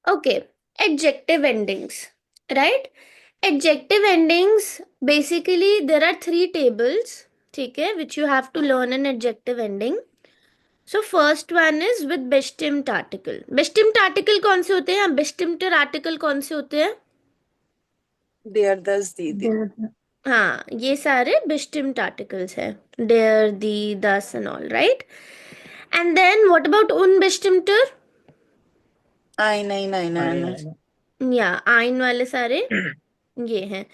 Okay, adjective endings, right? Adjective endings, basically there are three tables, ठीक है, which you have to learn an adjective ending. So first one is with bestimmt article. Bestimmt article कौन से होते हैं? Bestimmter article कौन से होते हैं? देयर दस दीदी। हाँ, ये सारे bestimmt articles हैं. Der, die, das and all, right? And then what about unbestimmter? आई नहीं नहीं नहीं नहीं। या ein वाले सारे ये हैं.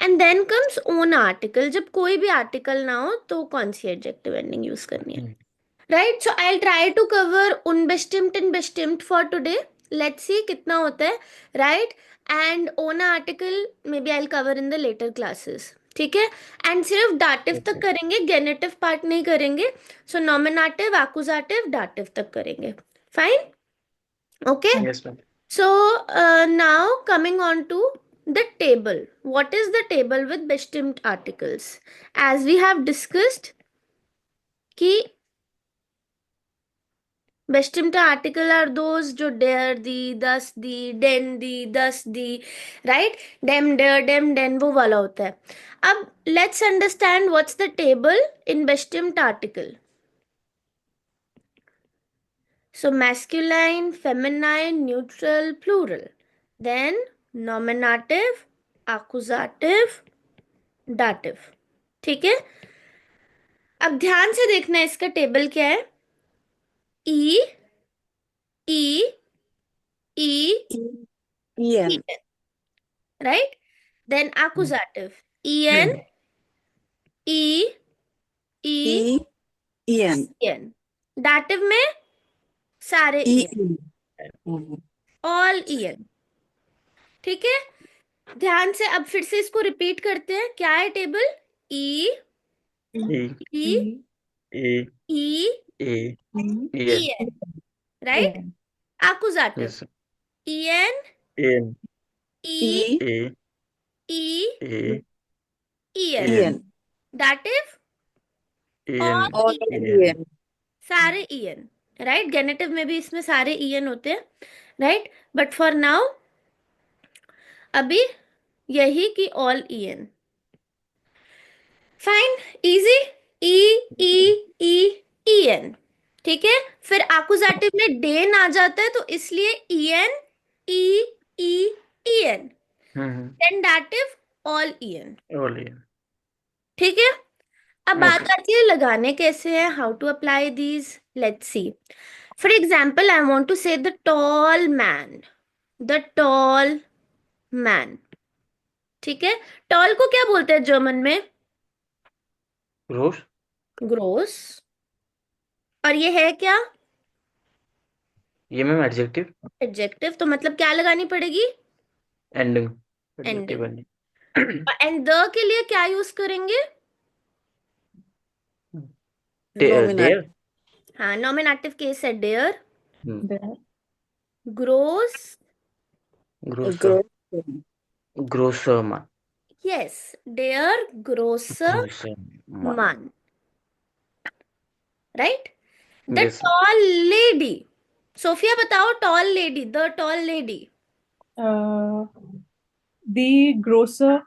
एंड देन कम्स ओन आर्टिकल. जब कोई भी आर्टिकल ना हो तो कौन सी एडजेक्टिव एंडिंग यूज करनी है, right? So I try to cover unbestimmt and bestimmt for today. Let's see कितना होता है, राइट? एंड ओन article maybe I cover in the later classes, ठीक है? एंड सिर्फ डाटिव तक करेंगे, गेनेटिव पार्ट नहीं करेंगे. सो नॉमिनेटिव, एक्यूजेटिव, डाटिव तक करेंगे. Fine, okay. Yes, ma'am. So now coming on to the table. What is the table with bestimmt articles? As we have discussed, कि bestimmt article are those जो der die, das die, den die, das die, right? Dem, der, dem, den वो वाला होता है. अब let's understand what's the table in bestimmt article. So masculine, feminine, neutral, plural. Then nominative, accusative, dative. ठीक है? अब ध्यान से देखना इसका टेबल क्या है. E, E, E, E N right? Then accusative. en, E, E, E E N en. dative में सारे ई en, all en. ठीक है? ध्यान से अब फिर से इसको रिपीट करते हैं. क्या है table? E, E, E, E, E, E, E N. N, right? accusative. Yes. en, N, E, E E, E, E, E N. E N dative N, all और en, ईएन सारे en, राइट? गेनेटिव में भी इसमें सारे en होते हैं, right? But for now अभी यही कि all en. Fine, easy. E, E, E, en. ठीक है? फिर एक्कुजेटिव में डेन आ जाता है तो इसलिए en, E, E, en. Then dative all en. all N. ठीक है? अब बात Okay. आती है लगाने कैसे है, how to apply these. Let's see. For example I want to say the tall man. The tall man. ठीक है? टॉल को क्या बोलते हैं जर्मन में? Gross. ग्रोस. और ये है क्या? ये मैम एडजेक्टिव एडजेक्टिव. तो मतलब क्या लगानी पड़ेगी? Ending. Ending. Adjective ending. And the के लिए क्या यूज करेंगे? नॉमिनेट देयर. हाँ, नॉमिनेटिव केस है डेयर. ग्रोस. ग्रोसर. ग्रोसर मान. यस, डेयर ग्रोसर ग्रोसर मान. मान, right? The Yes. Tall lady. Sophia बताओ, tall lady, the tall lady. The grocer,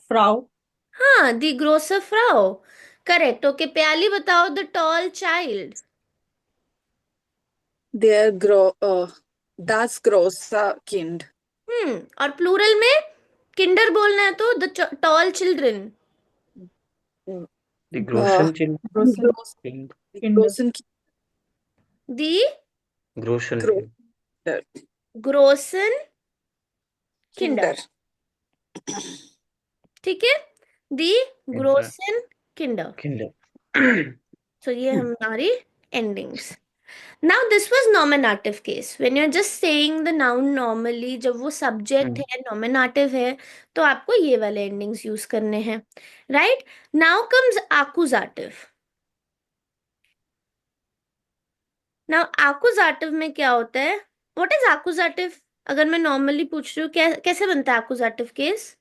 Frau. हाँ, द ग्रोसर फ्राउ. करेक्ट. ओके, प्याली बताओ, द टॉल चाइल्ड. देयर das große Kind और प्लूरल में किंडर बोलना है तो the tall children. The Groshen Grocer. Kind. großen दी Groshen Gro- Kind. ग्रोसन किंडर. Kinder ठीक है? दी ग्रोसन किंडर. Kinder. सो ये हमारी endings. Now this was nominative case. When you are just saying the noun normally, जब वो सब्जेक्ट है, नॉमिनेटिव है, तो आपको ये वाले एंडिंग्स यूज करने हैं, right? Now comes accusative. Now accusative में क्या होता है? What is accusative? अगर मैं नॉर्मली पूछ रही हूँ, कैसे बनता है एक्कुजेटिव केस?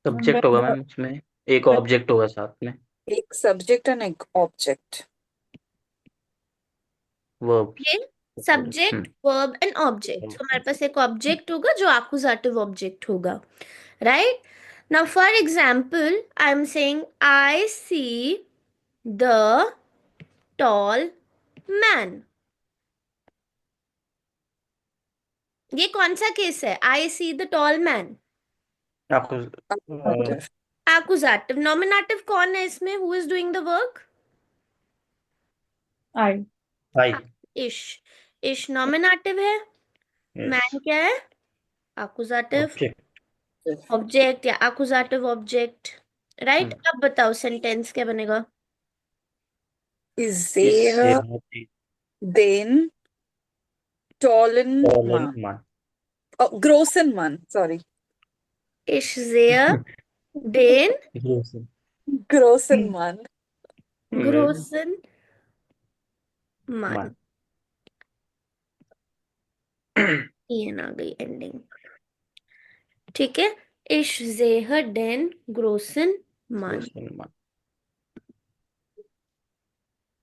सब्जेक्ट होगा मैम उसमें, एक ऑब्जेक्ट होगा साथ में. एक सब्जेक्ट एंड एक ऑब्जेक्ट वर्ब. ये सब्जेक्ट, वर्ब एंड ऑब्जेक्ट। तो हमारे पास एक ऑब्जेक्ट होगा जो एक्कुजेटिव ऑब्जेक्ट होगा, right? Now for example I am saying I see the tall man. ये कौन सा केस है? आई सी द टॉल मैन, आपको Accusative. एक्कुजेटिव। नॉमिनेटिव कौन है इसमें? Who is doing the work? I. भाई इश। इश नॉमिनेटिव है, यस मैन क्या है? एक्कुजेटिव ऑब्जेक्ट ऑब्जेक्ट या एक्कुजेटिव ऑब्जेक्ट, राइट? अब बताओ सेंटेंस क्या बनेगा? Is इस there then tollen man? मान Oh, grossen man. Sorry. इश देयर देन Grossen man. ग्रोसन मान। मान ये आ गई एंडिंग, ठीक है? इश जेह डेन ग्रोसन मान, मान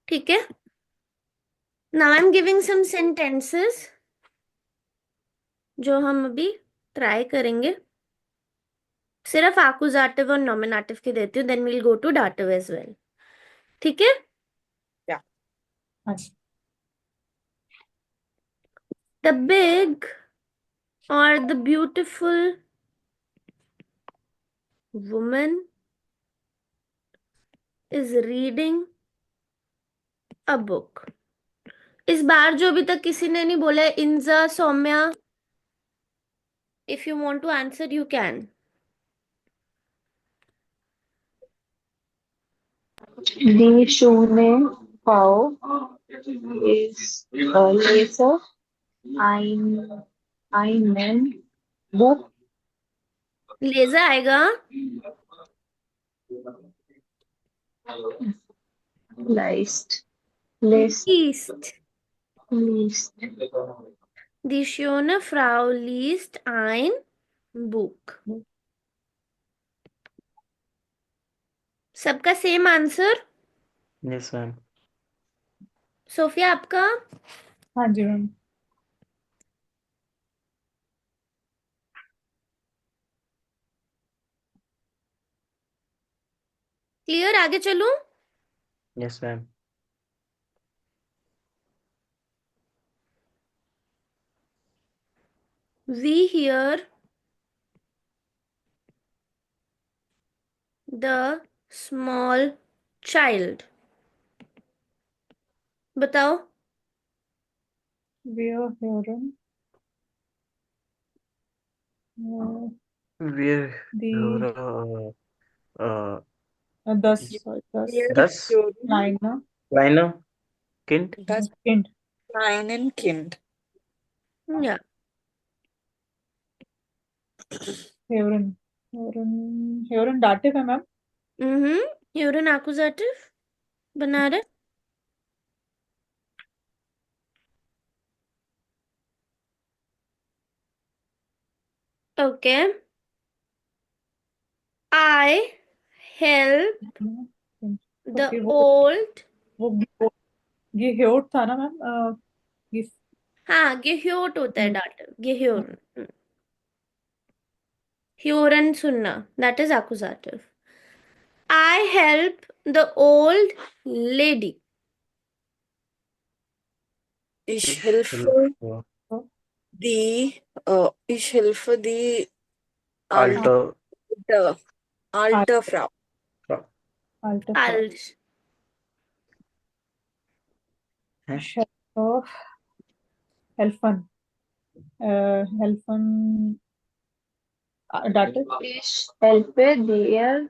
ठीक है? Now I am giving some sentences जो हम अभी ट्राई करेंगे। सिर्फ एक्कुजेटिव और नॉमिनेटिव के देती हूँ, then we'll go to dative as well, ठीक है? I. The big or the beautiful woman is reading a book. इस बार जो अभी तक किसी ने नहीं बोला है, इंजा, Saumya, if you want to answer you can. Die schöne Frau ist Leser einen Buch लेजा आएगा, liest. Liest. liest. Liest. Die schöne Frau liest ein Buch. सबका same answer? Yes ma'am Sophia आपका? हाँ जी मैम। क्लियर? आगे चलूं? Yes ma'am We hear the small child. बताओ। We are hearing uh, where the We thus are 10 hearing nine kleine Kind das kind. kleinen Kind. Yeah. Hearing dative है ma'am. You're an accusative बना रहे। Okay. I help the Okay, old. वो ये heard था ना ma'am. ये हाँ, गेह्योट होता है डाटिव, गेह्योन। ह्योरन सुनना, that is accusative. I help the old lady. Ich ich helfe helfe ich helfe die alte alte Frau. alter Alt. helfen helfen dative Ich helfe der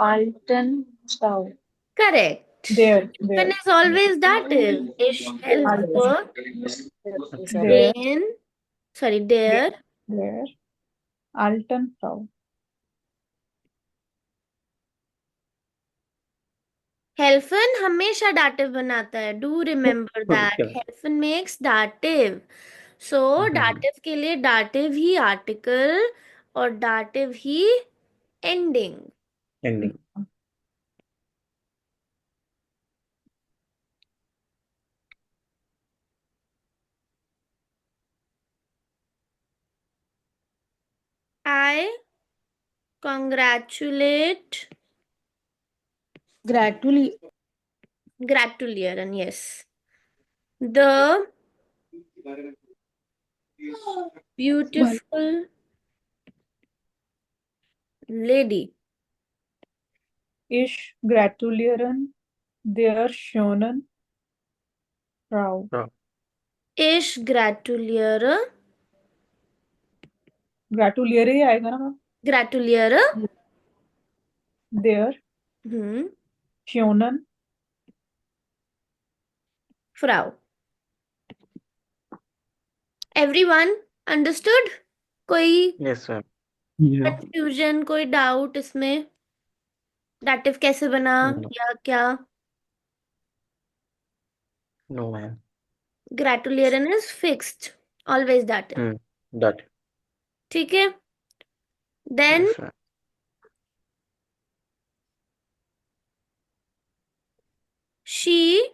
alten Frau. Correct. there When is always dative. Ich helfe there den, sorry, der there alten Frau. हेल्फन हमेशा dative बनाता है, do remember that. क्या हेल्फन makes dative, सो dative के लिए dative ही article और dative he ending. Ending I congratulate Gratuli gratulieren, yes. The beautiful lady. Ich gratulieren der schönen Frau. Frau. Ich gratuliere. Gratuliere ही आएगा ना ma'am? Gratuliere. Der Hmm. schönen Frau. Everyone understood? कोई Yes, ma'am. Yeah. Confusion, कोई doubt इसमें? Dative कैसे बना No, या क्या? no, ma'am. ग्रेटुलियरन is fixed, always dative. Hmm. That. ठीक है. Then Yes, ma'am. she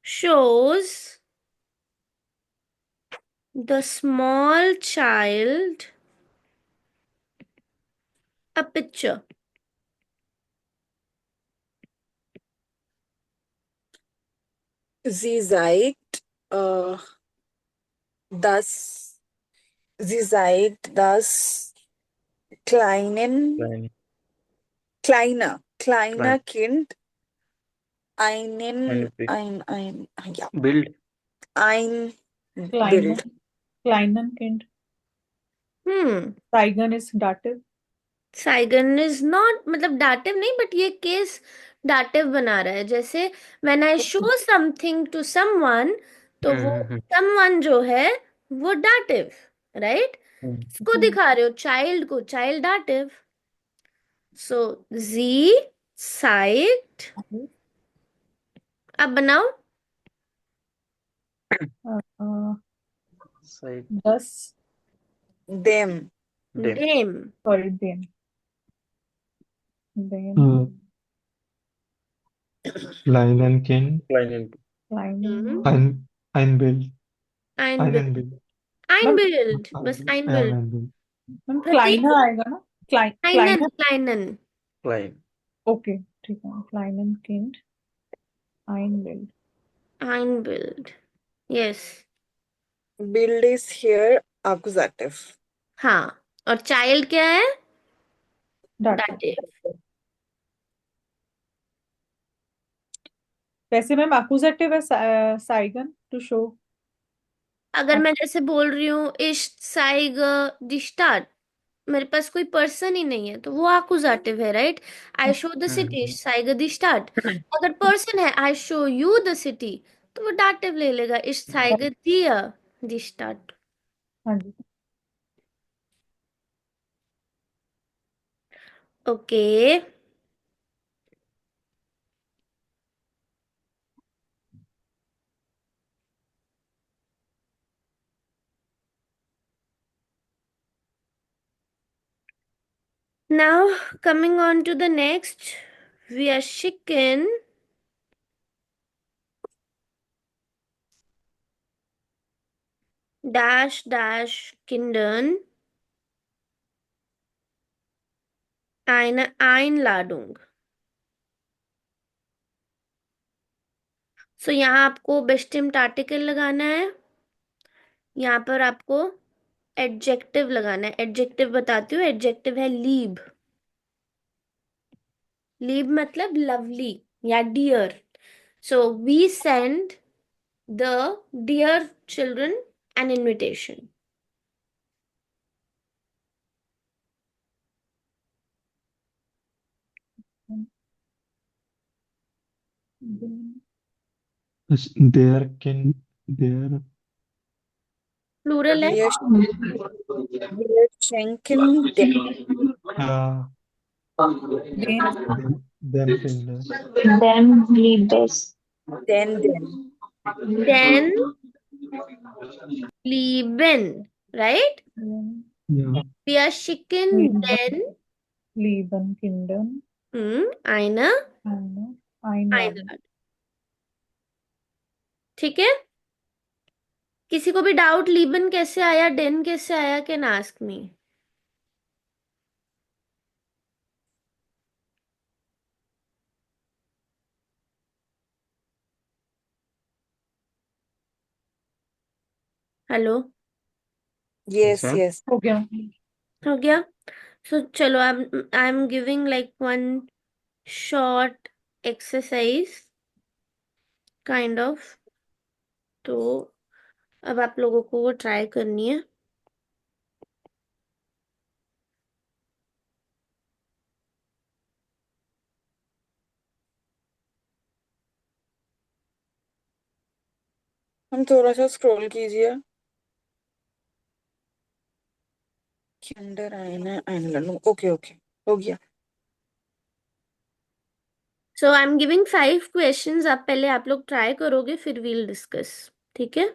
shows the small child a picture. Sie zeigt das sie zeigt das Kleine. kleiner Klein. Kind Eine Bild. ja, Bild. ein Bild. kleinen Kind. Zeigen is dative. साइगन is not, मतलब dative नहीं, but ये case dative बना रहा है. जैसे when I show something to someone, तो वो Hmm. समवन जो है वो डाटिव, राइट? Hmm. इसको दिखा रहे हो चाइल्ड को, चाइल्ड डाटिव. सो जी साइट. अब बनाओ. Side. Das Dem. Dem. डेम. sorry them. Them Kleinen Kind. Kleinen. kleinen Ein Bild. Einbild. Einen Bild. Einbild. बस einbild. Ein Bild. मैम प्रतीक. kleiner आएगा ना? Kleinen, Kleiner kleinen. Klein. okay ठीक है. Kleinen Kind ein Bild. Einbild. Yes. Bild is here accusative. हाँ. और child क्या है? Dative. Dative. वैसे मैम accusative है Zeigen to show. अगर मैं जैसे बोल रही हूँ इश्ट साइग दी स्टार्ट, मेरे पास कोई पर्सन ही नहीं है, तो वो आकुजाटिव है, right? I show the city, इश्ट साइग दी स्टार्ट. अगर पर्सन है, I show you the city, तो वो डाटिव ले लेगा, इश्ट साइग दी स्टार्ट. हाँ जी. Okay. Now, coming on to the next, we are chicken. Dash dash Kindern eine Einladung. सो यहाँ आपको बेस्टिम्ड आर्टिकल लगाना है. यहाँ पर आपको एडजेक्टिव लगाना है. एडजेक्टिव बताती हूँ. एडजेक्टिव है लीब. लीब मतलब लवली या dear. So we send the dear children an invitation. Der Kind. Der. Plural है. Wir schenken dem. Ja. Dem Dem Kinder. Them Liebes. Den. देन lieben, right? Ja. We are chicken, Lieben. then lieben Kindern eine eine Einladung. Einladung. ठीक है. किसी को भी doubt लीबन कैसे आया, Dane कैसे आया, can ask me. Hello, Yes, ma'am. yes. हो गया. हो गया. So चलो, I'm giving like one short exercise kind of. तो अब आप लोगों को वो ट्राई करनी है. हम थोड़ा सा स्क्रॉल कीजिए. किंडर ओके ओके, हो गया. So I'm giving 5 questions. आप पहले आप लोग ट्राई करोगे, फिर we'll discuss. ठीक है?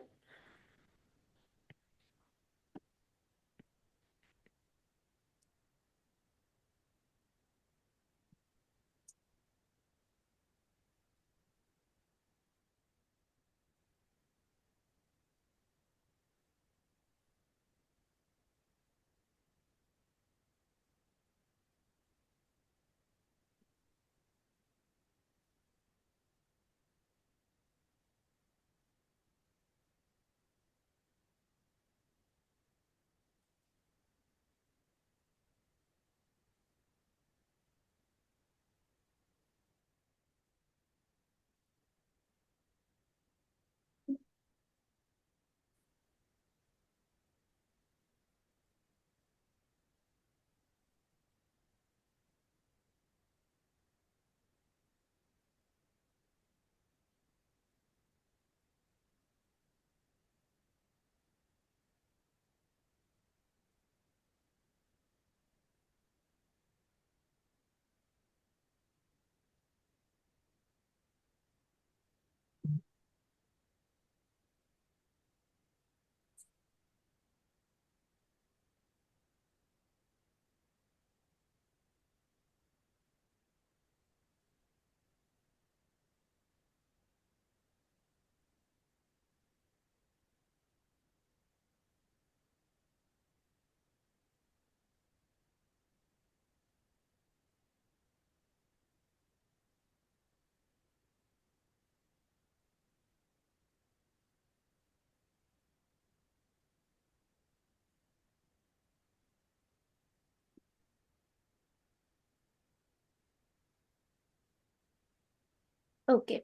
Okay.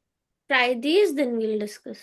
Try these, then we'll discuss.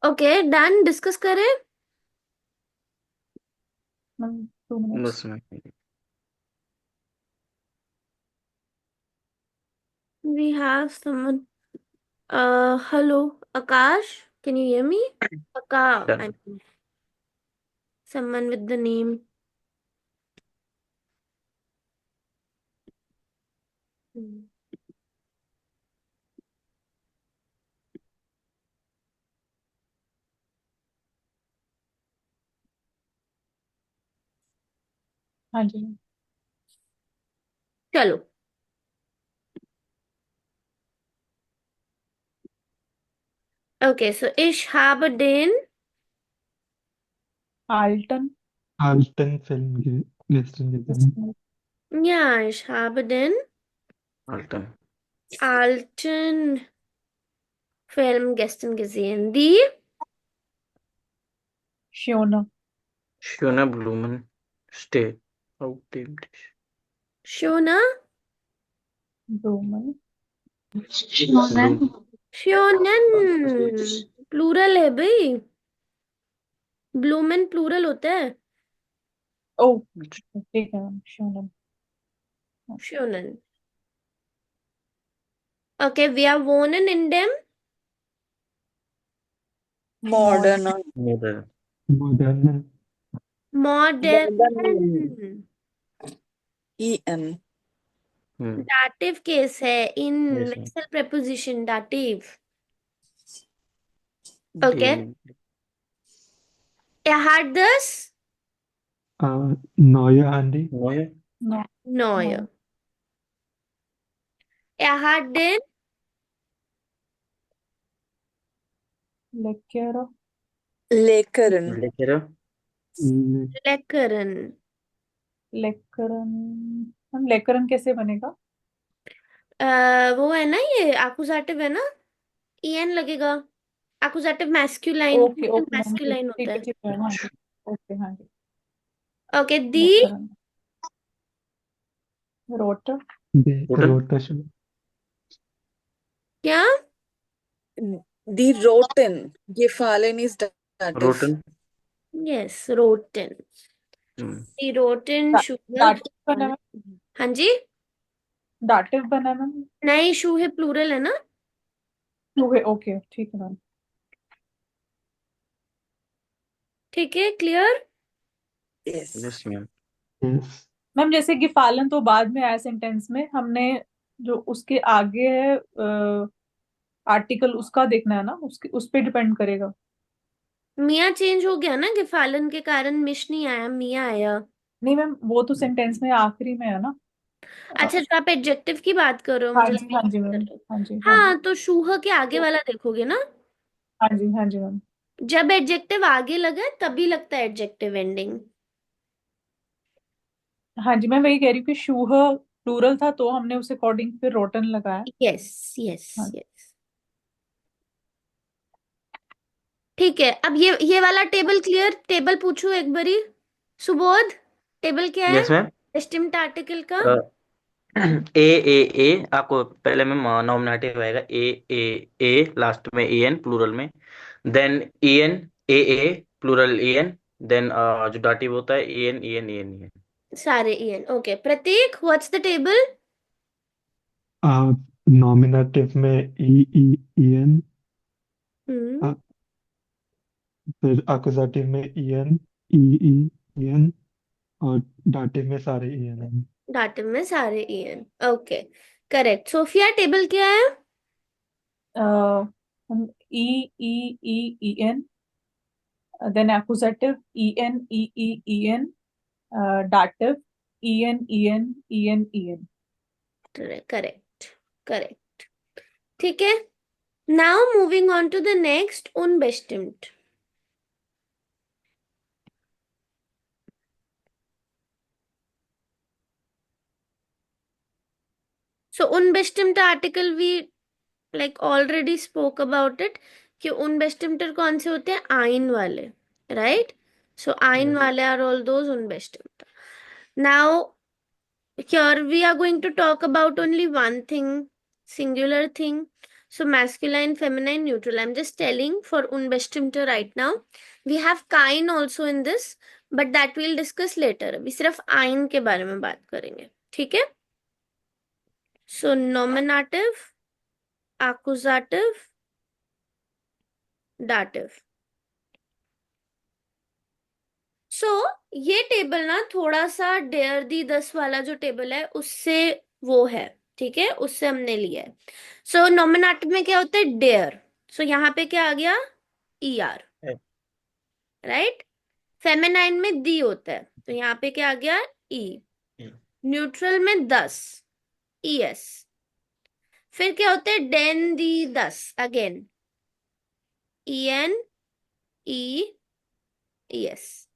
Okay, done. Discuss करें. Ma'am, 2 minutes. बस ma'am. We have someone. Hello, Akash. Can you hear me? Aka, I Done. mean, someone with the name. Hmm. हाँ जी ma'am. चलो, okay, so इशहाबुद्दीन आल्टन आल्टन फिल्म गेस्टन गेस्टन या इशहाबुद्दीन अल्टन Alton Film gestern gesehen. Die शियोना Shona Blumen Stay Out English Shona ब्रूमन Shonen. Bloom Shonen प्लूरल है भाई, ब्लूमेन प्लूरल होता है। ओ ठीक है मैम शियोनन Shonen. Okay, we are wohnen in them. Modern. Modern modern Modern. EN. Dative case है in yes ma'am. wechsel preposition dative. Okay. hat das Neue Handy Neue नो neue. Hat den लेक्चर Lekeren. Leckere leckeren. लेकरन ma'am लेकरन कैसे बनेगा वो है ना, ये accusative है ना, en लगेगा। accusative masculine, okay okay ma'am masculine होता है। ठीक है हाँ जी ओके हाँ जी ओके, दी लेकरन रोटर Roten रोटेशन क्या? Die Roten. Gefallen is dative. Roten yes, rotten. The rotten sugar. Dative बना मैम हाँ जी, डाटिव बना मैम नहीं, शू है प्लूरल है ना। ओके ओके ठीक है मैम ठीक है, clear. Yes. yes ma'am. Yes ma'am जैसे कि फालन तो बाद में आया सेंटेंस में हमने जो उसके आगे है आर्टिकल उसका देखना है ना उसके उस पे डिपेंड करेगा मिया चेंज हो गया ना, गिफालन के कारण मिश नहीं आया, मिया आया। नहीं मैम वो तो सेंटेंस में आखिरी में है ना अच्छा, जो आप एडजेक्टिव की बात कर रहे हो, हाँ मुझे जी हाँ जी कर मैम रहे हो। हाँ जी हाँ जी हाँ, तो शूह के आगे वाला देखोगे ना। हाँ जी मैम जब एडजेक्टिव आगे लगा तभी लगता है एडजेक्टिव एंडिंग। हाँ जी मैं वही कह रही हूँ कि शूह प्लूरल था तो हमने उस अकॉर्डिंग फिर रोटन लगाया यस यस हाँ यस, ठीक है। अब ये वाला टेबल क्लियर, टेबल पूछू एक बारी, सुबोध, टेबल क्या है yes ma'am. एस्टिम्ड आर्टिकल का? ए आपको पहले में नॉमिनेटिव आएगा ए लास्ट में ए एन प्लूरल में, then E N A plural E N, then जो डाटिव होता है E N E N E N E N. सारे EN. Okay, Prateek, what's the table? Nominative में ई एन हम्म, फिर accusative में E N E E N और dative में सारे ई एन हैं डाटिव में सारे EN. Okay, correct. Sophia, table क्या है? E E E E N then accusative E N E E E N dative E N E N E N E N correct correct, ठीक है। Now moving on to the next, unbestimmt। So unbestimmt article we like already spoke about it, कि unbestimmter कौन से होते हैं? आइन वाले, right? So आइन वाले are all those unbestimmter. Now here we are going to talk about only one thing, singular thing. So masculine, feminine, neutral. I'm just telling for unbestimmter right now. We have kind also in this, but that we'll discuss later. अभी सिर्फ आइन के बारे में बात करेंगे, ठीक है? So nominative, accusative, dative. सो ये टेबल ना थोड़ा सा डेयर दी 10 वाला जो टेबल है उससे वो है, ठीक है, उससे हमने लिया है। सो नॉमिनेटिव में क्या होता है? डेयर। सो यहाँ पे क्या आ गया? ER, right. फेमिनाइन में दी होता है, तो यहाँ पे क्या आ गया? ई, E. न्यूट्रल में 10 ES, फिर क्या होता है डेन दी 10 अगेन EN E ES,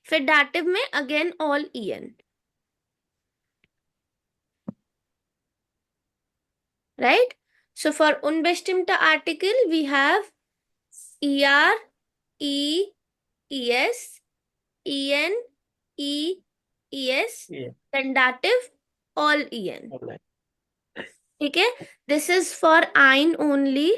फिर डाटिव में again all EN, right? So for unbestimmte Artikel we have ER E ES EN E ES, Yeah. then dative all EN. Alright. ठीक है, this is for ein only.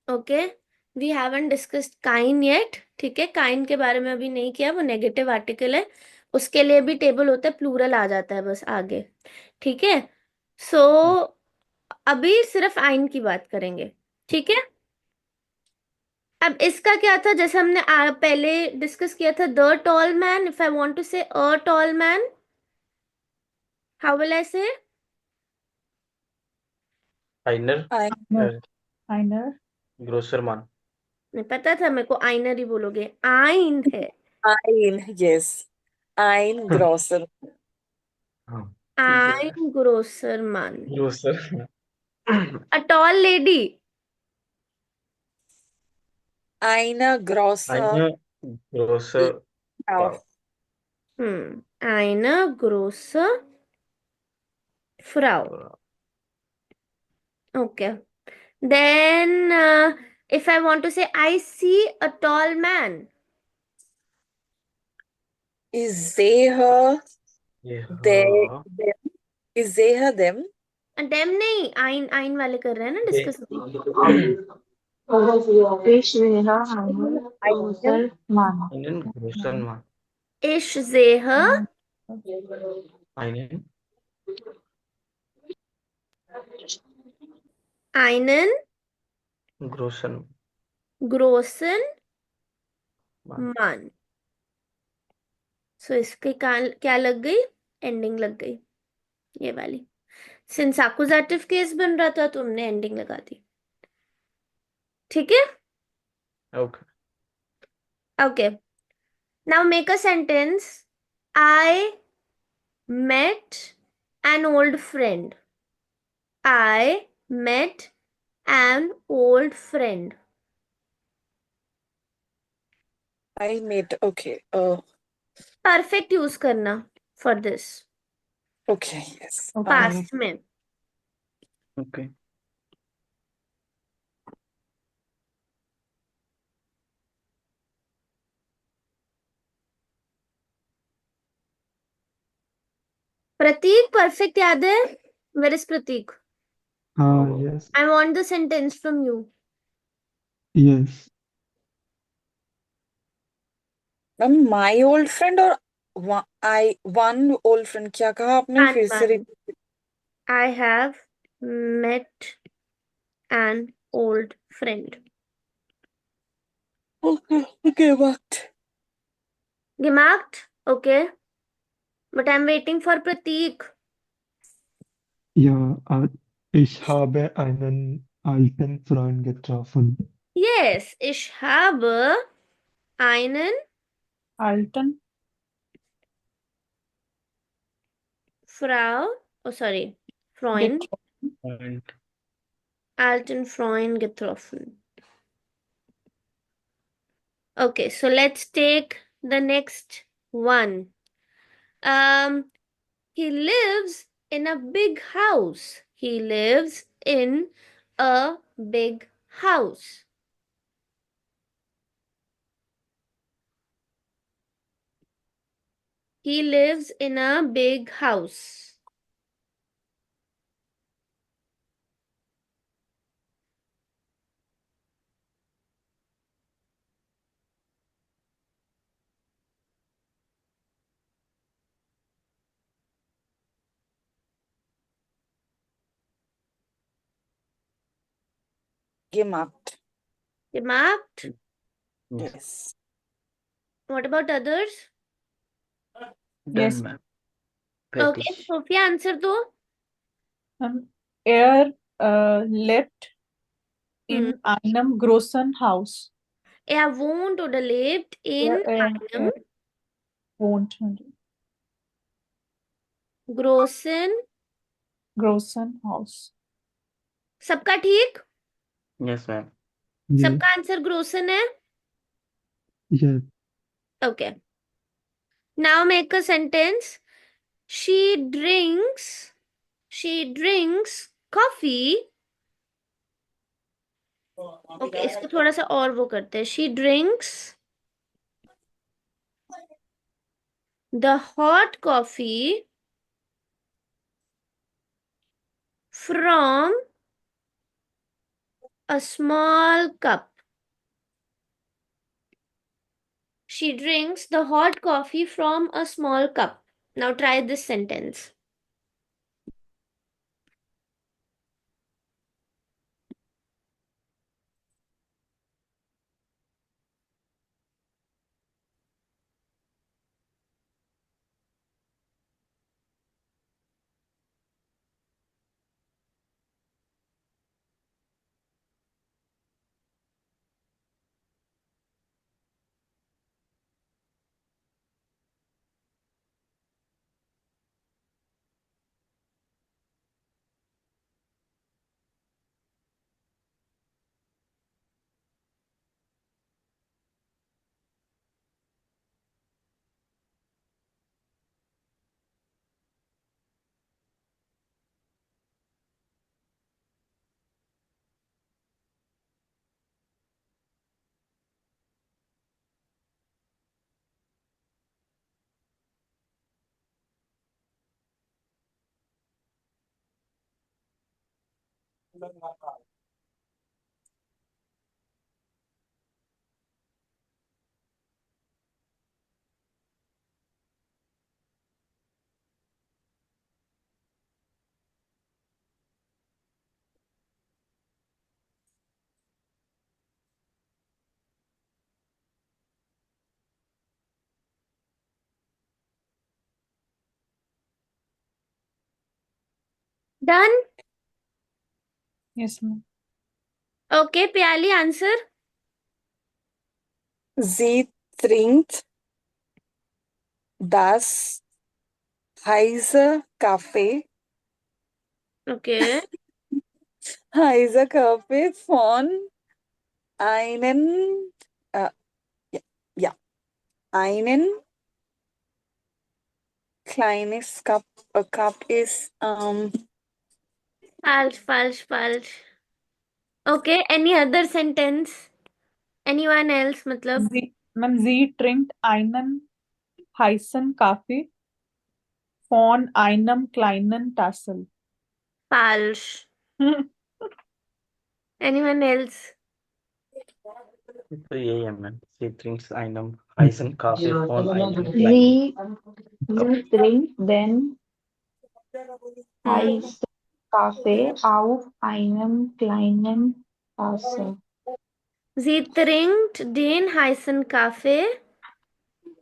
Okay, we haven't discussed kind yet. ठीक है, kind के बारे में अभी नहीं किया, वो नेगेटिव आर्टिकल है, उसके लिए भी टेबल होता है, प्लूरल आ जाता है बस आगे। ठीक है, सो अभी सिर्फ आइन की बात करेंगे। ठीक है, अब इसका क्या था, जैसे हमने पहले डिस्कस किया था, the tall man, if I want to say a tall man, how will I say? Einer, Einer. Einer. grosser Mann. नहीं पता था मेरे को, आइनर ही बोलोगे, आइन है, Ein, yes. Ein grosser. हाँ ठीक है आइन ग्रोसर मान, grosser. A tall lady, Eine große Eine große Frau. Frau. eine große Frau. Okay, then if I want to say I see a tall man, Ich sehe Yeah. them. Ich sehe them. dem नहीं, आइन आइन वाले कर रहे हैं ना discuss. Ich sehe einen großen Mann. Einen großen Mann. ich sehe Einen einen großen großen Mann. Mann। सो इसके क्या लग गई, एंडिंग लग गई, ये वाली। सिंस एक्यूजेटिव केस बन रहा था तो हमने एंडिंग लगा दी। ठीक है, Okay. Okay, now make a sentence, I met an old friend, I met an old friend। I met. Okay. Perfect use करना for this, Okay. Yes. Past में। Okay. प्रतीक परफेक्ट याद है? Where is Prateek? Yes, I want the sentence from you. yes. My old friend or one old friend. क्या कहा आपने One, फिर से one. repeat? I have met an old friend। Okay. Okay. What? Gemacht? Okay, but I'm waiting for Prateek। Ja, ich habe einen alten Freund getroffen. Yes, ich habe einen Alten. Freund, Und alten Freund getroffen। Okay, so let's take the next one. He lives in a big house. He lives in a big house। He lives in a big house। Gemacht. Gemacht? Yes. What about others? done, Yes. ma'am. Okay, Fertig. Sophia, answer दो। Er lebt in einem großen Haus. Er wohnt oder lebt in einem Won't. ग्रोसन. Grossen house. सबका ठीक? Yes ma'am. yes, सबका answer ग्रोसन है? yes, okay. Now make a sentence. She drinks. She drinks coffee. Okay, इसको थोड़ा सा और वो करते हैं. She drinks the hot coffee from a small cup. She drinks the hot coffee from a small cup. Now try this sentence. Done? Yes, ma'am. Okay, Pyali, answer. Sie trinkt das heiße Kaffee. Okay. Heiße Kaffee von einen, ja, ja, einen kleines Cup. A cup is False, false, false. Okay, any other sentence? Anyone else, matlab? Sie trinkt einen heißen Kaffee von einem kleinen Tassel. False. Anyone else? तो यही है ma'am. सी ड्रिंक्स आइनम हाइसन काफे फॉन आइनम Sie, sie trinkt den heißen Kaffee auf einem kleinen Tasse. Sie trinkt den heißen Kaffee.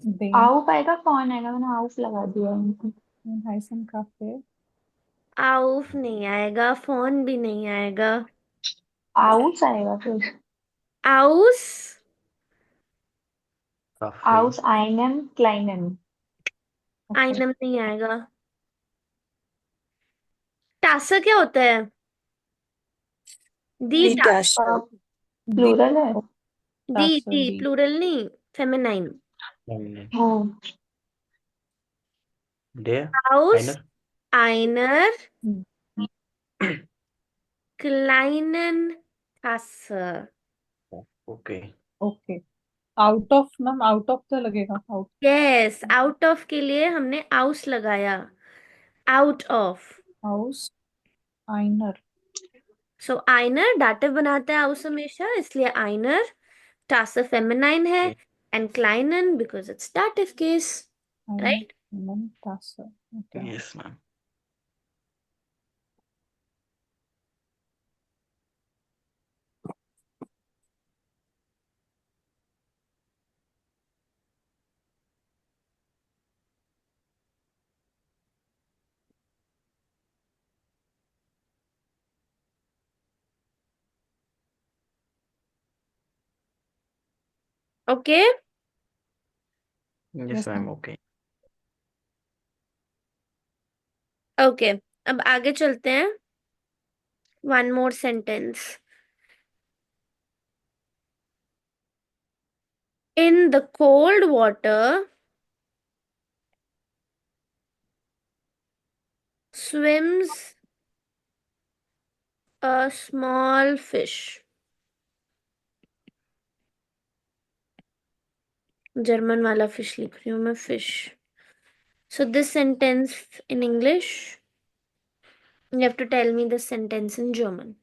Den Auf आएगा कौन आएगा मैंने auf लगा दिया उनको. heißen Kaffee. Auf नहीं आएगा. Phone भी नहीं आएगा. Aus आएगा फिर. Aus. Cafe Aus einem kleinen. आइनम नहीं आएगा. टासा क्या होता है? दी die टासा. Tasche. Plural है. दी Tassel, दी die. प्लूरल नहीं. Feminine. Oh. Day Aus आइनर einer Hmm. kleinen Tasse. Okay. Okay. Out of, ma'am, out of तो लगेगा. Out. Yes, out of के लिए हमने aus लगाया. Out of. Aus einer. So einer dative बनाता है aus हमेशा, इसलिए einer. Tasse फेमिनाइन है. And kleinen because it's dative case. Right? Einen Tasse. Okay. Yes ma'am. Okay. Yes Yes, ma'am ma'am. Okay. Okay, अब आगे चलते हैं. One more sentence. In the cold water swims a small fish. German वाला fish लिख रही हूँ मैं, fish. So this sentence in English, you have to tell me the sentence in German.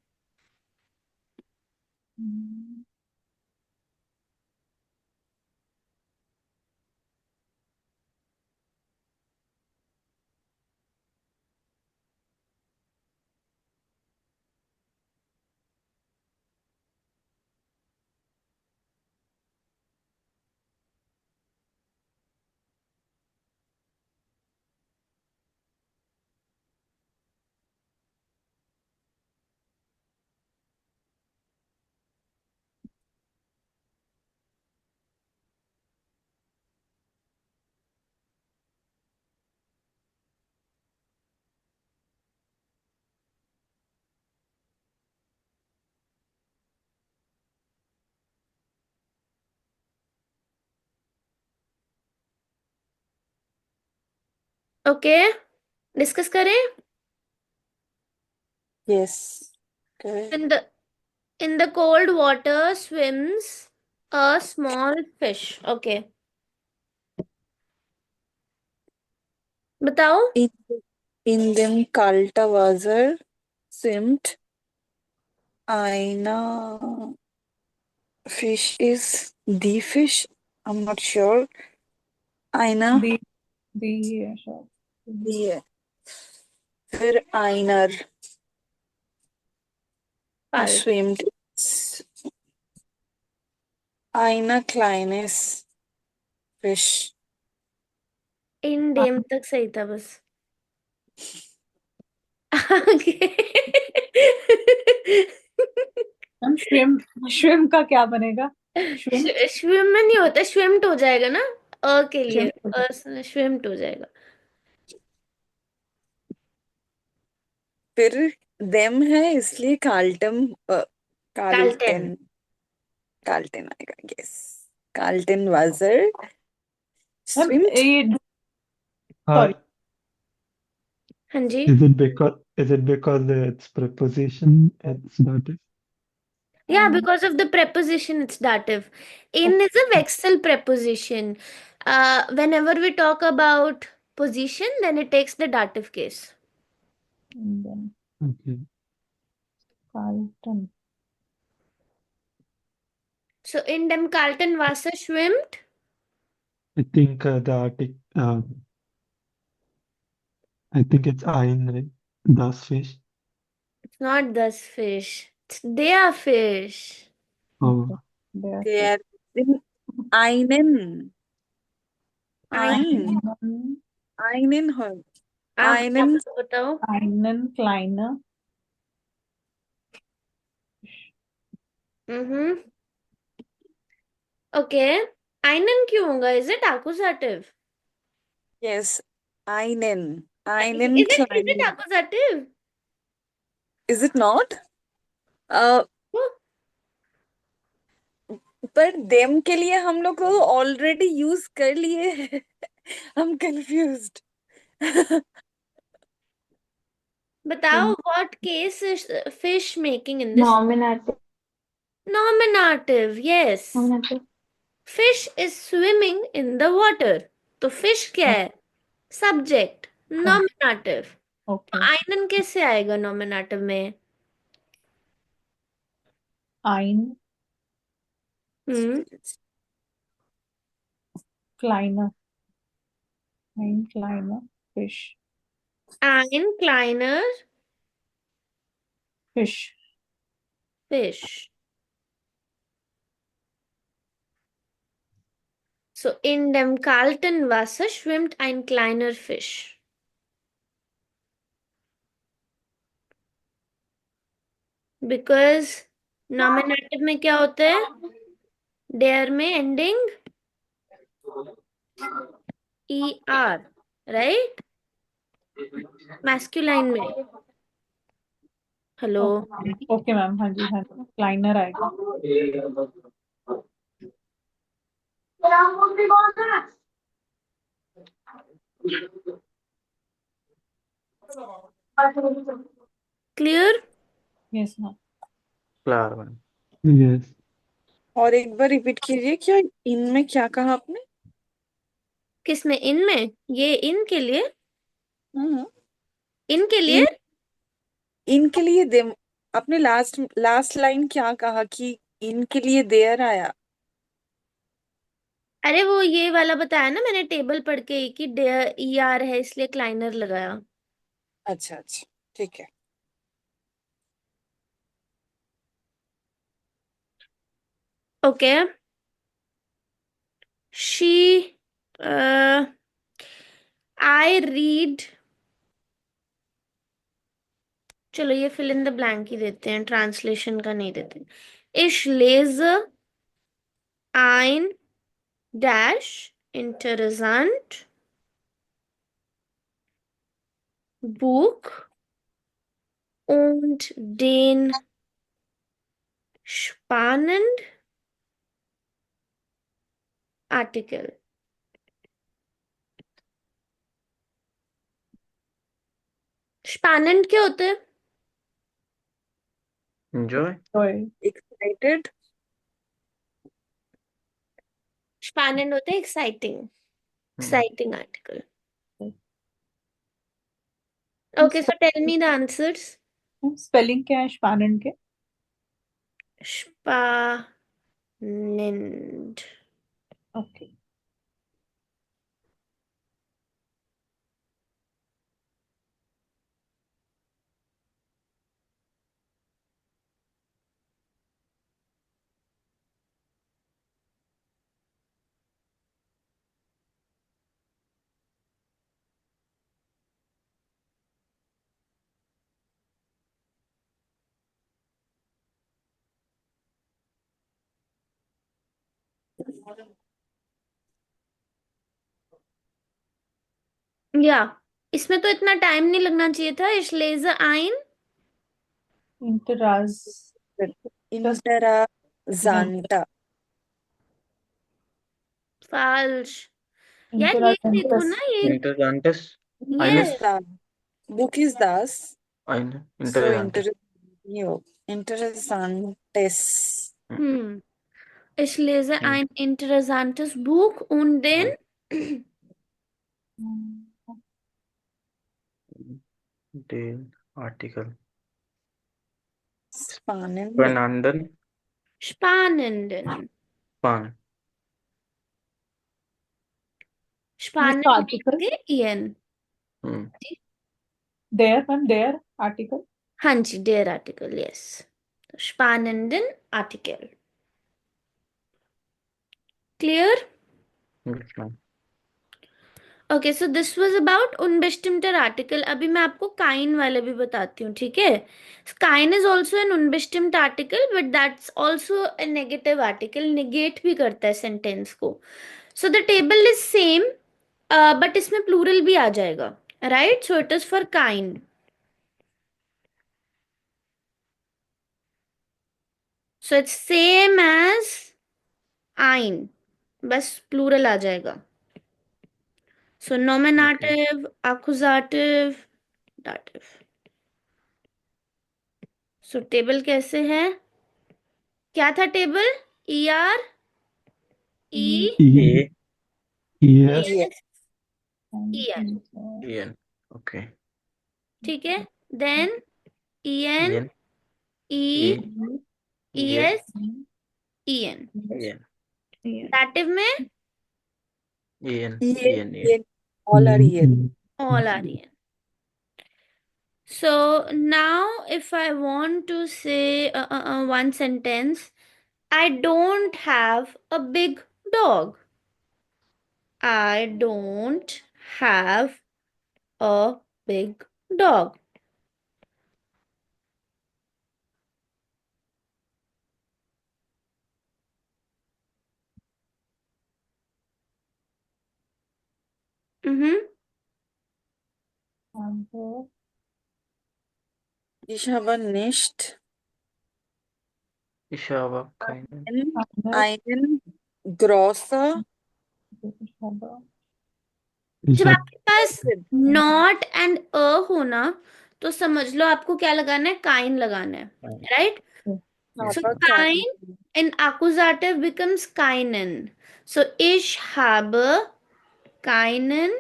Okay, discuss करें. Yes. Correct. In the cold water swims a small fish. Okay, बताओ. In, in dem kalter Wasser schwimmt eine fish is the fish. I'm not sure. Eine The yeah, sure. die für einer Pal. schwimmt eine kleines Fish. In dam तक सही था बस. आगे. हम श्विम का क्या बनेगा? श्विम स्विम में नहीं होता, स्विम्ड हो जाएगा ना. के लिए श्विम स्विम्ड हो जाएगा. फिर देम है इसलिए कार्ल्टन कार्ल्टन. कार्ल्टन आएगा. यस, कार्ल्टन वाजर हम स्विम्ड. ये हाँ. सॉरी हाँ जी. Is it because it's preposition it's dative? Yeah, because of the preposition, it's dative. In is a vexel preposition. Whenever we talk about position, then it takes the dative case. Okay. Carlton. So in dem Carlton Wasser schwimmt. I think I think it's ein, right? Das fish. It's not this fish. It's their fish. Oh, Der einen ein einen है. आप einen बताओ. einen kleiner Okay. einen क्यों होगा? Is it accusative? yes, einen Is it kleinen. accusative? Is it not? uh, per them के लिए हम लोग को ऑलरेडी यूज कर लिए हैं. I'm confused. बताओ, what case is fish making in this? Nominative. Nominative, yes. Nominative. Fish is swimming in the water. तो fish क्या है? Subject. Nominative. ओके einen कैसे आएगा nominative में? ein hmm. kleiner ein kleiner fish Ein kleiner fish fish. So in dem kalten Wasser schwimmt ein kleiner Fisch. Because nominative में क्या होता है? Dare में ending er, right? मैस्कुलाइन में। Hello. Okay okay ma'am, हाँ जी हाँ जी, क्लाइनर आएगा। क्लियर? Yes ma'am. क्लार मैम। यस। और एक बार रिपीट कीजिए, क्या इनमें क्या कहा आपने? किसमें? इनमें? ये इन के लिए, हम्म। इनके लिए। इन इनके लिए दे, आपने लास्ट लास्ट लाइन क्या कहा कि इनके लिए देयर आया? अरे वो ये वाला बताया ना मैंने टेबल पढ़ के ही कि ई आर है इसलिए क्लाइनर लगाया। अच्छा अच्छा, ठीक है। ओके। शी आई रीड, चलो ये फिल इन द ब्लैंक ही देते हैं, ट्रांसलेशन का नहीं देते। इश लेज़र ein dash interessant Buch und den spannend Artikel। spannend क्या होते हैं? एंजॉय। ओए, एक्साइटेड। spannend होते हैं exciting, exciting article। Okay, so tell me the answers। Spelling क्या है स्पैनेंट के? spannend। ओके। या इसमें तो इतना टाइम नहीं लगना चाहिए था। इश लेज़र ein इंटराज इंटराजांटा। falsch। यार ये देखो इंटराजेंटस। ना ये इंटरजांटस। ये आइनस। Yes, book is das. आइन So इंटरजांटस। interessantes. हम्म। Ich lese हम्म। ein interessantes Buch und den डेन आर्टिकल। Spannend. फर्नांडन। spannenden। पान। spannend आर्टिकल लिखेंगे en। हम्म। देयर मैम, देयर आर्टिकल। हाँ जी, der Artikel, yes। spannenden Artikel। Clear? Yes, ma'am. Okay, so this was about unbestimmter article। अभी मैं आपको काइन वाले भी बताती हूँ, ठीक है? काइन is also an unbestimmt article but that's also a negative article, negate भी करता है सेंटेंस को। So the table is same but इसमें प्लूरल भी आ जाएगा, right? So it is for काइन। So it's same as ein, बस प्लूरल आ जाएगा। So Okay. Nominative, accusative, dative। So table कैसे है? क्या था table? E R E E A yes Yes. S E N, E N. Okay. ठीक है? Then E E N N E A E E S S E N. E N dative में E N Yen, E N E N. yen. All are yen. All are E N. So now if I want to say one sentence, I don't have a big dog। I don't have a big dog। Mm-hmm. habe Ich habe nicht Ich habe keinen. einen großen ich habe Ich जब habe आपके पास not and अ हो ना, तो समझ लो आपको क्या लगाना है, काइन लगाना है, right? So habe kain in accusative becomes keinen. So ich habe keinen,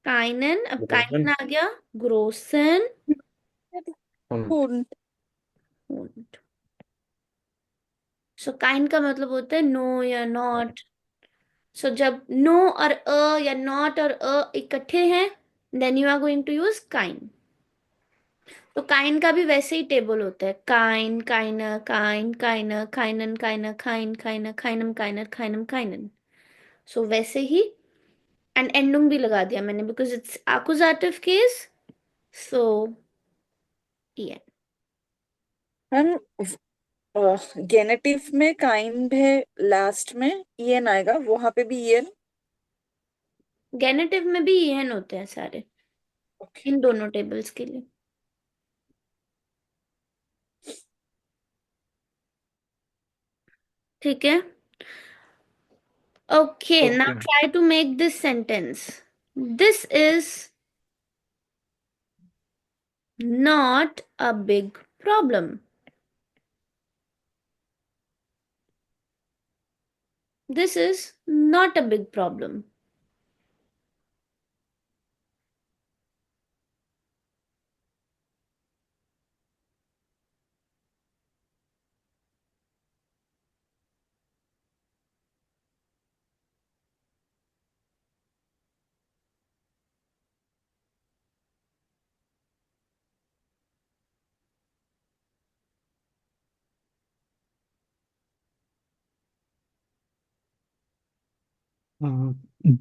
अब keinen आ गया, großen Und Hund. Hund. So kind का मतलब होता है नो या नॉट. सो जब नो और अ या नॉट और अ इकट्ठे हैं, then you are going to use काइन. तो काइन का भी वैसे ही टेबल होता है, काइन काइनर काइन काइनर काइनन काइनर काइन काइनर काइनम काइनर काइनम काइनन. सो वैसे ही. एंड एंडुंग भी लगा दिया मैंने because it's accusative case. So ये हम गेनेटिव में काइंड है, लास्ट में ईएन आएगा, वहां पे भी ईएन. गेनेटिव में भी en होते हैं सारे, ओके. इन दोनों टेबल्स के लिए. ठीक है. Okay, now okay. try to make this sentence. This is not a big problem. This is not a big problem.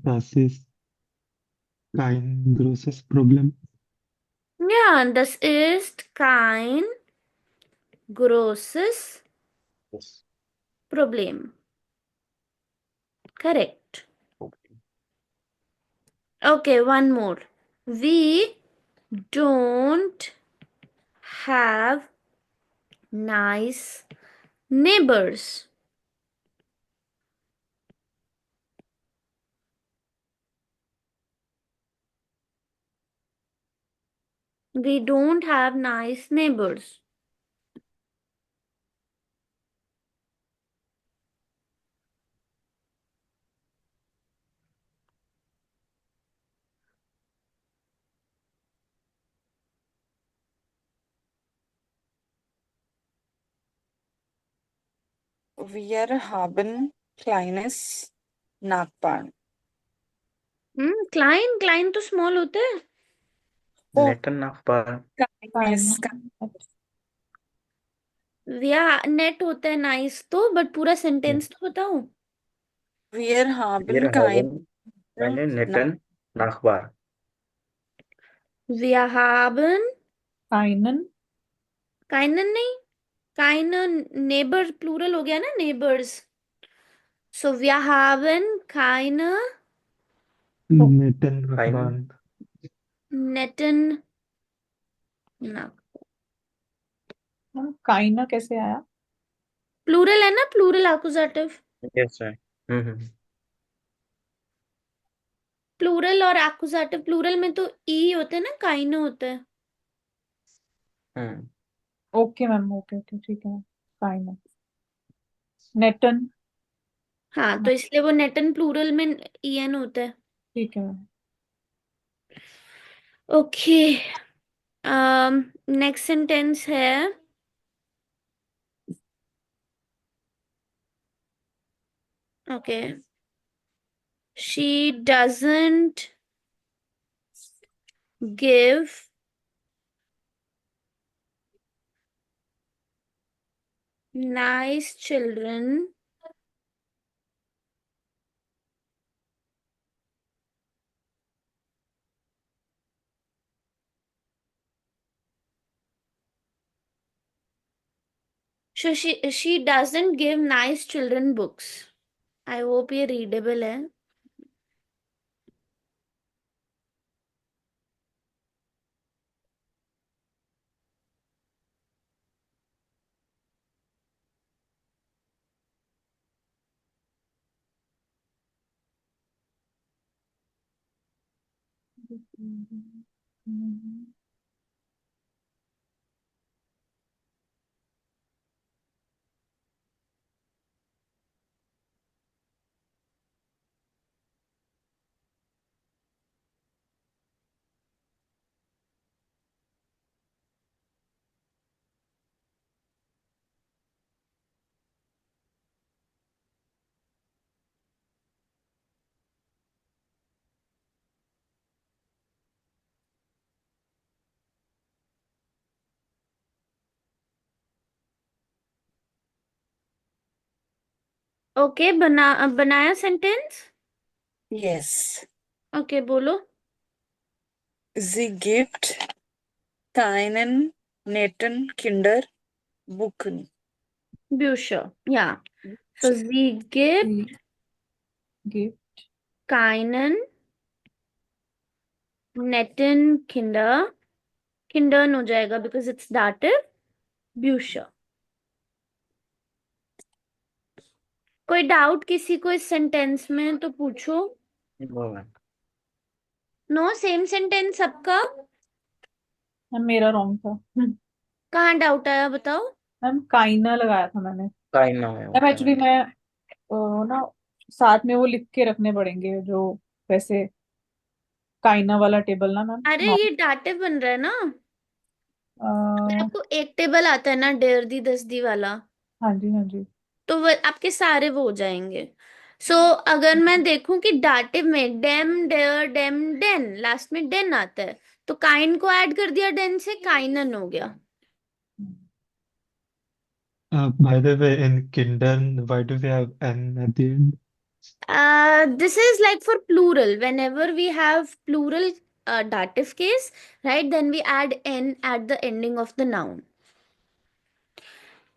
das ist kein großes Problem. Ja, das ist kein großes Yes. Problem. Correct. Okay. Okay, one more. We don't have nice neighbors. We don't have nice neighbors. Wir haben kleines Nachbarn. क्लाइन तो small होता है. Oh, Netten Nachbar. Kleines. या नेट होता है nice तो, but पूरा सेंटेंस तो बताओ. Wir haben Wir keinen haben einen netten Nachbar. Wir haben keinen keinen नहीं, keinen नेबर प्लूरल हो गया ना, नेबर्स. सो wir haben keine Netten Kein Nachbarn. netten ना. काइना कैसे आया? प्लूरल है ना, plural accusative. yes sir. Plural और एक्यूजेटिव, प्लूरल में तो ई होता है ना, काइना होता है. ओके मैम, ओके ओके ठीक है. काइना. नेटन. हाँ, तो इसलिए वो नेटन प्लूरल में en होता है. ठीक है मैम. ओके. नेक्स्ट सेंटेंस है, okay, she doesn't give nice children so she doesn't give nice children books. I hope ये readable है. ओके, बनाया सेंटेंस? यस। ओके, बोलो। Sie gibt keinen netten Kinderbuchen. Bücher, ja. So, sie gibt Give keinen netten Kinder. Kindern हो जाएगा because it's dative. Bücher. कोई doubt किसी को इस सेंटेंस में तो पूछो। No ma'am. No, same sentence सबका। मैम मेरा रॉन्ग था। कहाँ डाउट आया बताओ। मैम काइना लगाया था मैंने। काइंड नाउ है, मैम ओके एक्चुअली मैम। मैं ना साथ में वो लिख के रखने पड़ेंगे जो वैसे काइना वाला टेबल ना मैम। अरे ये डाटिव बन रहा है ना। अगर हाँ आपको एक टेबल आता है ना, डेर दी दस दी वाला, हाँ जी हाँ जी। तो वो आपके सारे वो हो जाएंगे। सो अगर मैं देखूं कि डाटिव में डेम डेयर डेम डेन, लास्ट में डेन आता है, तो काइन को ऐड कर दिया डेन से, काइनन हो गया। By the way, in Kindern, why do we have N at the end? This is like for plural. Whenever we have plural dative case, right, then we add n at the ending of the noun.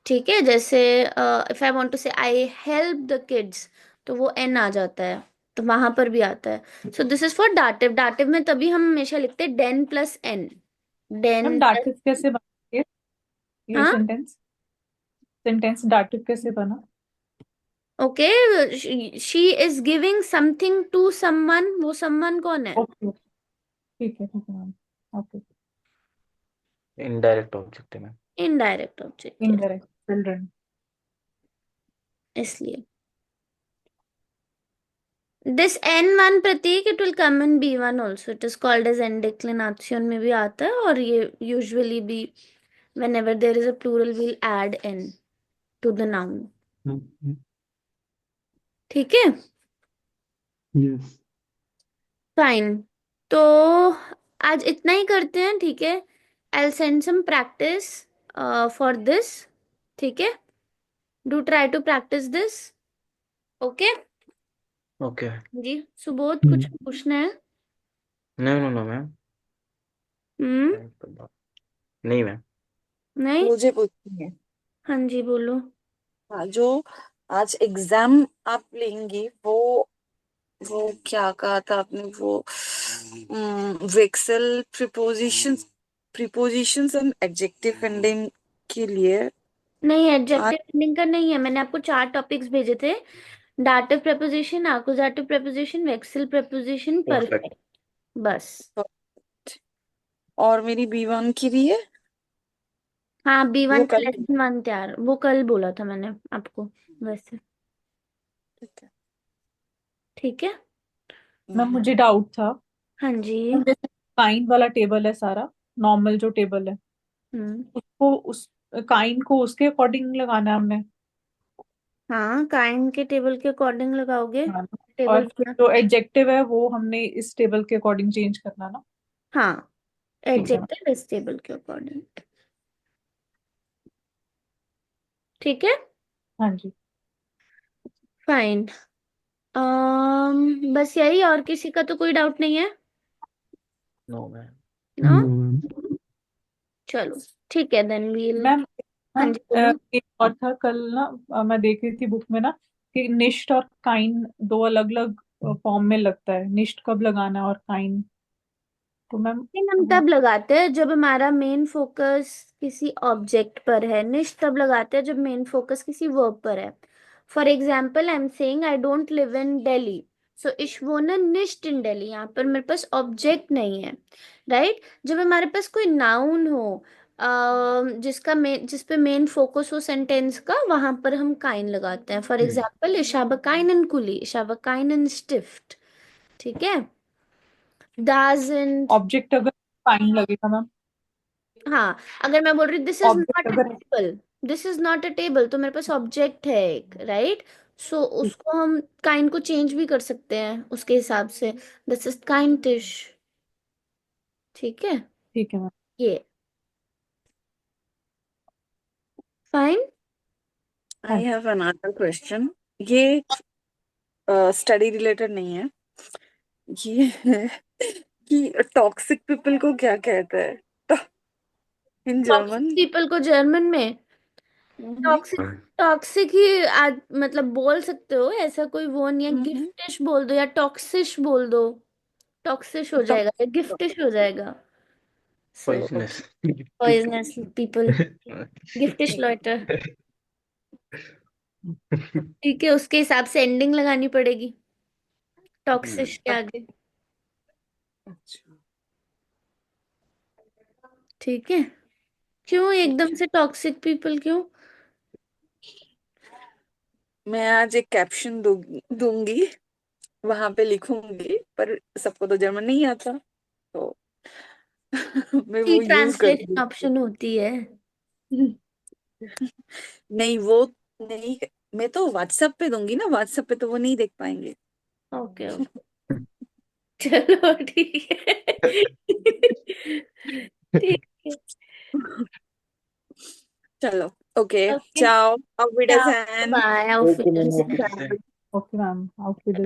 ठीक है, जैसे if I want to से I help the kids, तो वो N आ जाता है, तो वहां पर भी आता है। So this is for dative. Dative में तभी हम हमेशा लिखते हैं डेन प्लस एन। मैम डेन प्लस, डाटिव कैसे बना ये हाँ, सेंटेंस? सेंटेंस डाटिव कैसे बना? Okay. She is giving something to someone, वो समवन कौन है? ओके ठीक है मैम। ओके। इनडायरेक्ट ऑब्जेक्ट है ma'am. Indirect object, yes, indirect children. इसलिए this n1 Prateek, it will come in b1 also. It is called as n declination में भी आता है, और ये usually भी whenever there is a plural we'll add n to the noun. Okay. ठीक है, Yes. फाइन। तो आज इतना ही करते हैं, ठीक है। I'll send some practice for this, ठीक है। Do try to practice this, okay? Okay. जी, सुबोध कुछ पूछना है? No no no ma'am. नहीं मैम। नहीं, मुझे पूछनी है। हाँ जी बोलो। हाँ, जो आज एग्जाम आप लेंगी वो क्या कहा था आपने? वो वेक्सल प्रीपोजिशंस एंड एडजेक्टिव एंडिंग के लिए नहीं, आज। एडजेक्टिव एंडिंग का नहीं है। मैंने आपको 4 टॉपिक्स भेजे थे। डाटिव प्रेपोजिशन, आकुजाटिव प्रेपोजिशन, वेक्सल प्रेपोजिशन, परफेक्ट। परफेक्ट, बस। और मेरी B1 की भी है। हाँ, वो B1 का कल। लेसन 1 तैयार, वो कल बोला था मैंने आपको वैसे। ठीक है। ठीक है, मैम मुझे डाउट था। हाँ जी। मैम जैसे काइंड वाला टेबल है सारा, नॉर्मल जो टेबल है हम्म, उसको उस काइंड को उसके अकॉर्डिंग लगाना है हमने। हाँ, काइंड के टेबल के अकॉर्डिंग लगाओगे हाँ। टेबल और फिर बना। जो एडजेक्टिव है वो हमने इस टेबल के अकॉर्डिंग चेंज करना ना। हाँ, ठीक है। एडजेक्टिव इस टेबल के अकॉर्डिंग। ठीक है, हाँ जी। फाइन। बस यही, और किसी का तो कोई डाउट नहीं है नो मैम। ना? No, ma'am. चलो, ठीक है, देन वील। मैम हाँ मैम जी बोलो। एक और था कल ना, मैं देख रही थी बुक में ना कि निष्ठ और काइन दो अलग अलग फॉर्म में लगता है। निष्ठ कब लगाना है और काइन, तो मैम लेकिन हम वो। तब लगाते हैं जब हमारा मेन फोकस किसी ऑब्जेक्ट पर है। निष्ठ तब लगाते हैं जब मेन फोकस किसी वर्ब पर है। For example, I am saying I don't live in Delhi, so ich wohne nicht in Delhi, यहाँ पर मेरे पास ऑब्जेक्ट नहीं है, राइट। जब हमारे पास कोई नाउन हो जिस पे मेन फोकस हो सेंटेंस का, वहां पर हम काइन लगाते हैं। For example ich habe keinen Kuli, ich habe keinen Stift, ठीक है। da sind, ऑब्जेक्ट अगर काइन लगेगा मैम, हाँ, अगर मैं बोल रही this is object not a अगर table, this is not a table, तो मेरे पास ऑब्जेक्ट है एक, राइट। सो उसको हम काइंड को चेंज भी कर सकते हैं उसके हिसाब से, दिस इज काइंड डिश, ठीक है। ठीक है मैम। ये fine. I have another question. ये स्टडी रिलेटेड नहीं है, ये है कि टॉक्सिक पीपल को क्या कहते हैं इन टॉक्सिक जर्मन? पीपल को जर्मन में टॉक्सिक, टॉक्सिक ही मतलब बोल सकते हो, ऐसा कोई वो नहीं है। गिफ्टिश बोल दो या टॉक्सिश बोल दो, टॉक्सिश हो जाएगा या गिफ्टिश हो जाएगा। सो पॉइजनस। पॉइजनस पीपल, गिफ्टिश लॉइटर, ठीक है। उसके हिसाब से एंडिंग लगानी पड़ेगी टॉक्सिश के आगे, अच्छा, ठीक है। क्यों एकदम से टॉक्सिक पीपल क्यों? मैं आज एक कैप्शन दूंगी, वहां पे लिखूंगी, पर सबको तो जर्मन नहीं आता, तो मैं सी वो यूज ट्रांसलेशन करूंगी। ऑप्शन होती है। नहीं, वो नहीं, मैं तो व्हाट्सएप पे दूंगी ना, व्हाट्सएप पे तो वो नहीं देख पाएंगे। ओके ओके, चलो ठीक है। ठीक है, चलो, ओके, ओके, चाओ, auf Wiedersehen। बाय, ओके आउटफिट। मैम, ओके मैम, ऑफ विद